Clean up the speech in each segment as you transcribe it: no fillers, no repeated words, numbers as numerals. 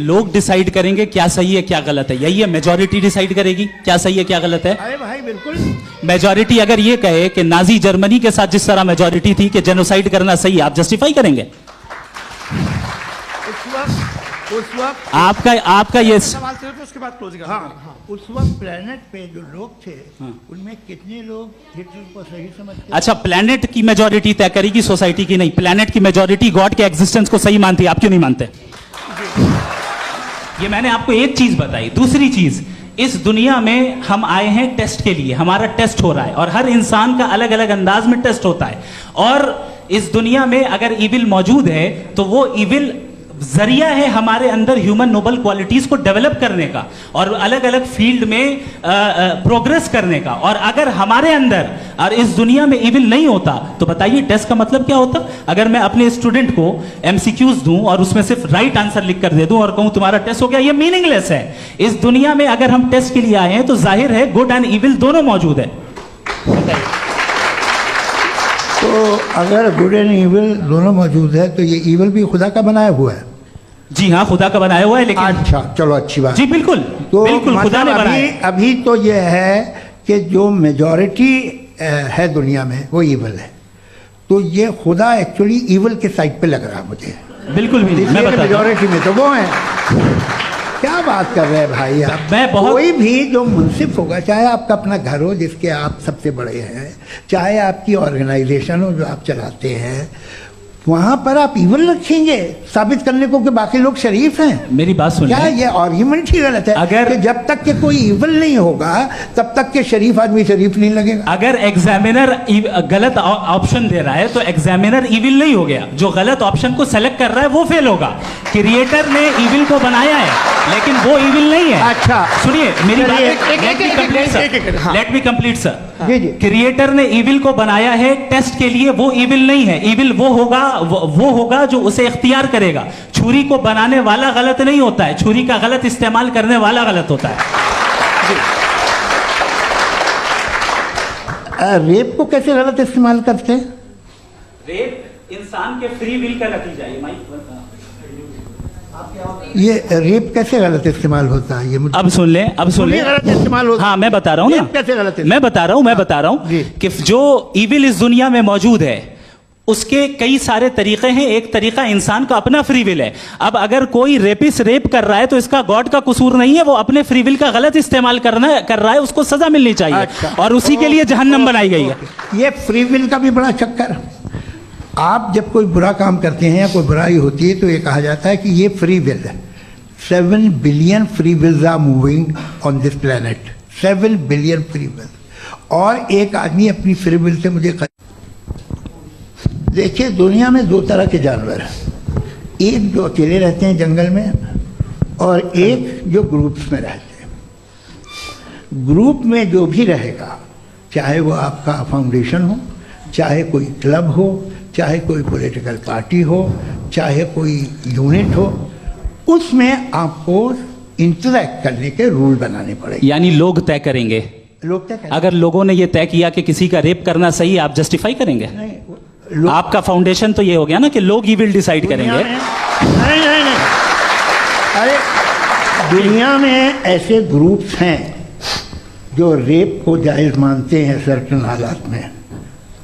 लोग डिसाइड करेंगे क्या सही है क्या गलत है, यही है। मेजॉरिटी डिसाइड करेगी क्या सही है क्या गलत है। अरे भाई बिल्कुल। मेजॉरिटी अगर ये कहे कि नाजी जर्मनी के साथ जिस तरह मेजॉरिटी थी कि जेनोसाइड करना सही है, आप जस्टिफाई करेंगे? उस वक्त आपका ये सवाल थे तो उसके बाद क्लोजिंग। हाँ, उस वक्त प्लेनेट पे जो लोग थे उनमें कितने लोग हिटलर को सही समझते? अच्छा, प्लेनेट की मेजॉरिटी तय करेगी, सोसाइटी की नहीं। प्लेनेट की मेजॉरिटी गॉड के एग्जिस्टेंस को सही मानती है, आप क्यों नहीं मानते? ये मैंने आपको एक चीज बताई। दूसरी चीज, इस दुनिया में हम आए हैं टेस्ट के लिए, हमारा टेस्ट हो रहा है और हर इंसान का अलग अलग अंदाज में टेस्ट होता है। और इस दुनिया में अगर इविल मौजूद है तो वो इविल जरिया है हमारे अंदर ह्यूमन नोबल क्वालिटीज को डेवलप करने का और अलग अलग फील्ड में प्रोग्रेस करने का। और अगर हमारे अंदर और इस दुनिया में इविल नहीं होता तो बताइए टेस्ट का मतलब क्या होता? अगर मैं अपने स्टूडेंट को एमसीक्यूज दूं और उसमें सिर्फ राइट आंसर लिख कर दे दूं और कहूं तुम्हारा टेस्ट हो गया, ये मीनिंगलेस है। इस दुनिया में अगर हम टेस्ट के लिए आए हैं तो जाहिर है गुड एंड इविल दोनों मौजूद है। तो अगर गुड एंड इविल दोनों मौजूद है तो ये इविल भी खुदा का बनाया हुआ है? जी हाँ, खुदा का बनाया हुआ है। लेकिन अच्छा, चलो अच्छी बात। जी बिल्कुल, तो बिल्कुल खुदा ने बनाया। अभी तो ये है कि जो मेजॉरिटी है दुनिया में वो इविल है, तो ये खुदा एक्चुअली इविल के साइड पे लग रहा है मुझे। बिल्कुल भी नहीं, मैं बताता हूं। मेजॉरिटी में तो वो है। क्या बात कर रहे हैं भाई आप? मैं बहुत कोई भी जो मुंसिफ होगा, चाहे आपका अपना घर हो जिसके आप सबसे बड़े हैं, चाहे आपकी ऑर्गेनाइजेशन हो जो आप चलाते हैं, वहां पर आप इविल रखेंगे साबित करने को कि बाकी लोग शरीफ हैं? मेरी बात सुनिए। क्या ये आर्ग्यूमेंट ही गलत है? अगर कि जब तक के कोई इविल नहीं होगा तब तक के शरीफ आदमी शरीफ नहीं लगेगा। अगर एग्जामिनर गलत ऑप्शन दे रहा है तो एग्जामिनर इविल नहीं हो गया। जो गलत ऑप्शन को सेलेक्ट कर रहा है वो फेल होगा। क्रिएटर ने इविल को बनाया है लेकिन वो इविल नहीं है। अच्छा सुनिए मेरी बात, लेट मी कंप्लीट सर। जी जी। क्रिएटर ने इविल को बनाया है टेस्ट के लिए, वो इविल नहीं है। इविल वो होगा जो उसे इख्तियार करेगा। छुरी को बनाने वाला गलत नहीं होता है, छुरी का गलत इस्तेमाल करने वाला गलत होता है। रेप को कैसे गलत इस्तेमाल करते हैं? रेप इंसान के फ्री विल का नतीजा है। ये रेप कैसे गलत इस्तेमाल होता है? ये मुझे अब सुन ले, अब सुन ले। गलत इस्तेमाल होता है। हाँ मैं बता रहा हूँ ना, कैसे गलत? मैं बता रहा हूँ कि जो इविल इस दुनिया में मौजूद है उसके कई सारे तरीके हैं। एक तरीका इंसान का अपना फ्री विल है। अब अगर कोई रेपिस्ट रेप कर रहा है तो इसका गॉड का कसूर नहीं है, वो अपने फ्री विल का गलत इस्तेमाल कर रहा है, उसको सजा मिलनी चाहिए। अच्छा। और उसी के लिए जहन्नम बनाई गई है। ये फ्री विल का भी बड़ा चक्कर। आप जब कोई बुरा काम करते हैं या कोई बुराई होती है तो ये कहा जाता है कि ये फ्री विल है। 7 billion free wills are moving on this planet. 7 billion free will. और एक आदमी अपनी फ्री विल से मुझे देखिए, दुनिया में 2 तरह के जानवर हैं। एक जो अकेले रहते हैं जंगल में और एक जो ग्रुप्स में रहते हैं। ग्रुप में जो भी रहेगा, चाहे वो आपका फाउंडेशन हो, चाहे कोई क्लब हो, चाहे कोई पॉलिटिकल पार्टी हो, चाहे कोई यूनिट हो, उसमें आपको इंटरैक्ट करने के रूल बनाने पड़ेंगे। यानी लोग तय करेंगे। लोग तय करेंगे। अगर लोगों ने यह तय किया कि किसी का रेप करना सही है, आप जस्टिफाई करेंगे? नहीं, आपका फाउंडेशन तो ये हो गया ना कि लोग ही विल डिसाइड करेंगे। नहीं। अरे दुनिया में ऐसे ग्रुप्स हैं जो रेप को जायज़ मानते हैं सर्टेन हालात में।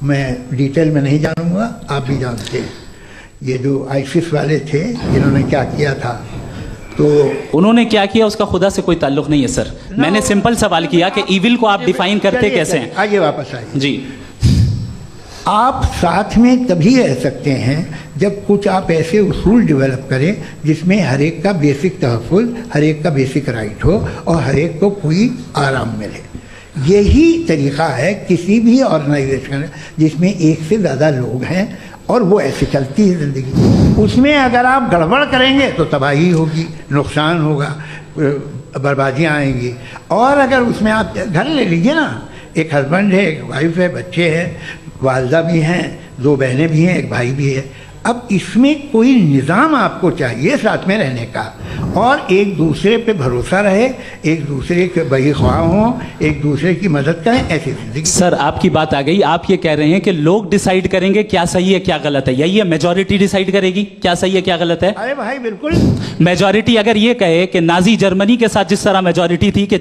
मैं डिटेल में नहीं जानूंगा, आप भी जानते हैं। ये जो आईसिस वाले थे इन्होंने क्या किया था, तो उन्होंने क्या किया उसका खुदा से कोई ताल्लुक नहीं है सर। मैंने सिंपल सवाल किया कि इविल को आप डिफाइन करते कैसे हैं? आगे वापस आइए जी। आप साथ में तभी रह सकते हैं जब कुछ आप ऐसे उसूल डेवलप करें जिसमें हर एक का बेसिक तहफ़्फ़ुज़, हर एक का बेसिक राइट हो और हर एक को कोई आराम मिले। यही तरीक़ा है किसी भी ऑर्गेनाइजेशन जिसमें एक से ज़्यादा लोग हैं और वो ऐसे चलती है ज़िंदगी। उसमें अगर आप गड़बड़ करेंगे तो तबाही होगी, नुकसान होगा, बर्बादियाँ आएंगी। और अगर उसमें आप घर ले लीजिए ना, एक हस्बैंड है, एक वाइफ है, बच्चे हैं, वालदा भी हैं, 2 बहनें भी हैं, एक भाई भी है। अब इसमें कोई निज़ाम आपको चाहिए साथ में रहने का, और एक दूसरे पे भरोसा रहे, एक दूसरे के बहीख्वाह हों, एक दूसरे की मदद करें, ऐसी जिंदगी। सर आपकी बात आ गई, आप ये कह रहे हैं कि लोग डिसाइड करेंगे क्या सही है क्या गलत है, यही है मेजॉरिटी डिसाइड करेगी क्या सही है क्या गलत है? अरे भाई बिल्कुल। मेजॉरिटी अगर ये कहे कि नाजी जर्मनी के साथ जिस तरह मेजॉरिटी थी कि